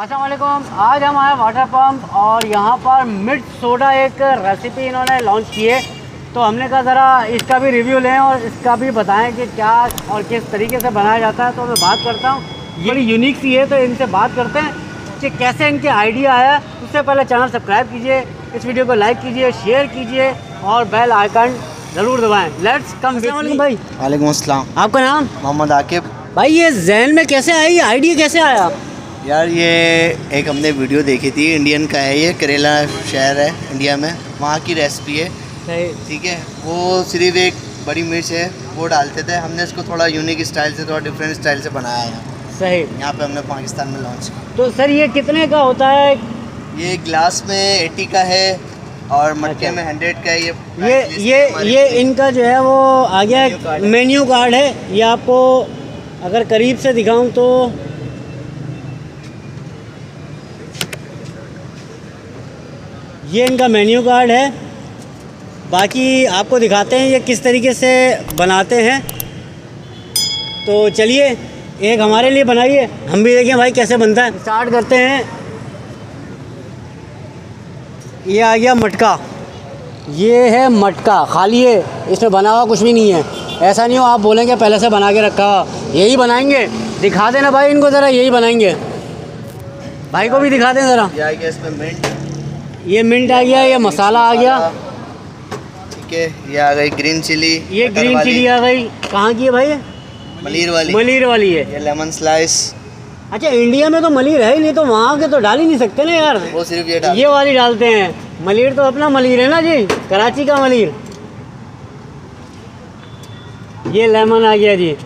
अस्सलाम वालेकुम। आज हम आए वाटर पंप और यहाँ पर मिर्च सोडा एक रेसिपी इन्होंने लॉन्च की है, तो हमने कहा ज़रा इसका भी रिव्यू लें और इसका भी बताएं कि क्या और किस तरीके से बनाया जाता है। तो मैं बात करता हूँ, ये बड़ी यूनिक सी है, तो इनसे बात करते हैं कि कैसे इनके आइडिया आया। उससे पहले चैनल सब्सक्राइब कीजिए, इस वीडियो को लाइक कीजिए, शेयर कीजिए और बेल आइकन ज़रूर दबाएँ। लेट्स कम भाई। वालेकुम अस्सलाम। आपका नाम? मोहम्मद आकिब। भाई ये जहन में कैसे आई, ये आइडिया कैसे आया? यार ये एक हमने वीडियो देखी थी, इंडियन का है, ये करेला शहर है इंडिया में, वहाँ की रेसिपी है। ठीक है, वो सिर्फ एक बड़ी मिर्च है वो डालते थे, हमने इसको थोड़ा यूनिक स्टाइल से, थोड़ा डिफरेंट स्टाइल से बनाया है। सही। यहाँ पे हमने पाकिस्तान में लॉन्च किया। तो सर ये कितने का होता है? ये ग्लास में 80 का है और मटके में 100 का है। ये इनका जो है वो आ गया मेन्यू कार्ड है। ये आपको अगर करीब से दिखाऊं तो ये इनका मेन्यू कार्ड है। बाकी आपको दिखाते हैं ये किस तरीके से बनाते हैं। तो चलिए एक हमारे लिए बनाइए, हम भी देखें भाई कैसे बनता है। स्टार्ट करते हैं। ये आ गया मटका, ये है मटका, खाली है, इसमें बना हुआ कुछ भी नहीं है। ऐसा नहीं हो आप बोलेंगे पहले से बना के रखा हुआ। यही बनाएंगे, दिखा देना भाई इनको ज़रा, यही बनाएंगे। भाई को भी दिखा दें ज़रा। ये आ गया इसमें मिंट, ये मिंट आ गया, ये मसाला आ गया। ठीक है, ये आ गई ग्रीन चिली, ये ग्रीन चिली आ गई। कहाँ की है भाई? मलीर वाली। मलीर वाली है। ये लेमन स्लाइस। अच्छा, इंडिया में तो मलीर है ही नहीं, तो वहाँ के तो डाल ही नहीं सकते ना यार। वो सिर्फ ये वाली डालते हैं। मलीर तो अपना मलीर है ना जी, कराची का मलीर। ये लेमन आ गया जी,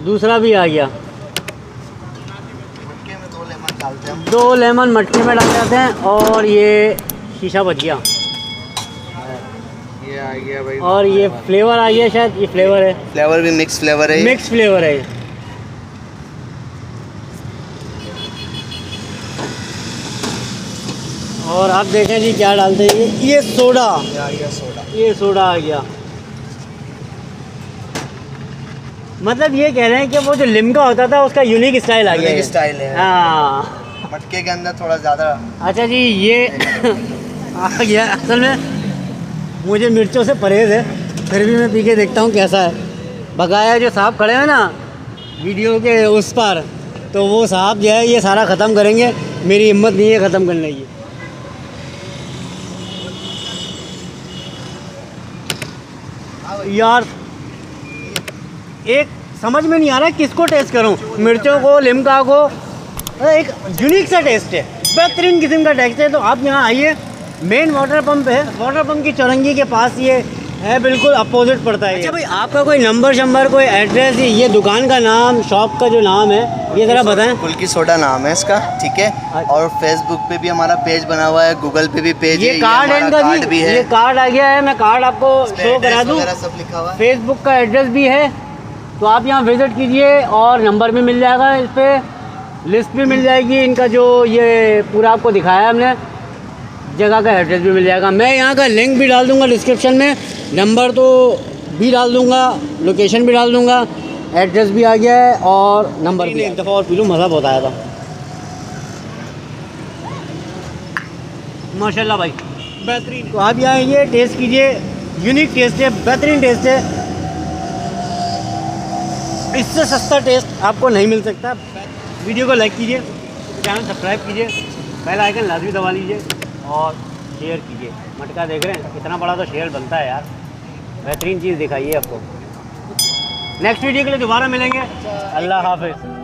दूसरा भी आ गया। मटके में 2 लेमन डालते हैं हम। 2 लेमन मटके में डाल जाते हैं और ये शीशा बच गया। ये आ गया भाई। और ये फ्लेवर आ गया, शायद ये फ्लेवर है। फ्लेवर भी मिक्स फ्लेवर है। मिक्स फ्लेवर है। और आप देखें जी क्या डालते हैं। ये सोडा, ये आ गया सोडा। ये सोडा आ गया। मतलब ये कह रहे हैं कि वो जो लिम्का होता था उसका यूनिक स्टाइल आ गया। यूनिक स्टाइल है। हाँ, मटके के अंदर थोड़ा ज़्यादा। अच्छा जी, ये आ गया। असल में मुझे मिर्चों से परहेज़ है, फिर भी मैं पी के देखता हूँ कैसा है। बकाया जो साहब खड़े हैं ना वीडियो के उस पर, तो वो साहब जो है ये सारा ख़त्म करेंगे, मेरी हिम्मत नहीं है ख़त्म करने की। यार एक समझ में नहीं आ रहा किसको टेस्ट करूं, मिर्चों को, लिम्का को। एक यूनिक सा टेस्ट है, बेहतरीन किस्म का टेस्ट है। तो आप यहाँ आइए, मेन वाटर पंप है, वाटर पंप की चौरंगी के पास ये है, बिल्कुल अपोजिट पड़ता है। अच्छा भाई, आपका कोई नंबर कोई एड्रेस, ये दुकान का नाम, शॉप का जो नाम है, ये ज़रा बताएं। कुल्की सोडा नाम है इसका, ठीक है। और फेसबुक पे भी हमारा पेज बना हुआ है, गूगल पे भी पेज है। ये कार्ड है इनका जी, ये कार्ड आ गया है, मैं कार्ड आपको शो करा दूँ। सब लिखा हुआ है, फेसबुक का एड्रेस भी है, तो आप यहाँ विज़िट कीजिए और नंबर भी मिल जाएगा, इस पर लिस्ट भी मिल जाएगी इनका, जो ये पूरा आपको दिखाया हमने, जगह का एड्रेस भी मिल जाएगा। मैं यहाँ का लिंक भी डाल दूँगा डिस्क्रिप्शन में, नंबर तो भी डाल दूँगा, लोकेशन भी डाल दूँगा, एड्रेस भी आ गया है और नंबर भी। एक दफ़ा और पी लूँ, मज़ा बहुत आया था माशाल्लाह भाई, बेहतरीन। तो आप यहाँ आइए, टेस्ट कीजिए, यूनिक टेस्ट है, बेहतरीन टेस्ट है, इससे सस्ता टेस्ट आपको नहीं मिल सकता। वीडियो को लाइक कीजिए, चैनल सब्सक्राइब कीजिए, बेल आइकन लाजमी दबा लीजिए और शेयर कीजिए। मटका देख रहे हैं कितना बड़ा, तो शेयर बनता है यार, बेहतरीन चीज़ दिखाइए आपको। नेक्स्ट वीडियो के लिए दोबारा मिलेंगे। अल्लाह हाफिज़।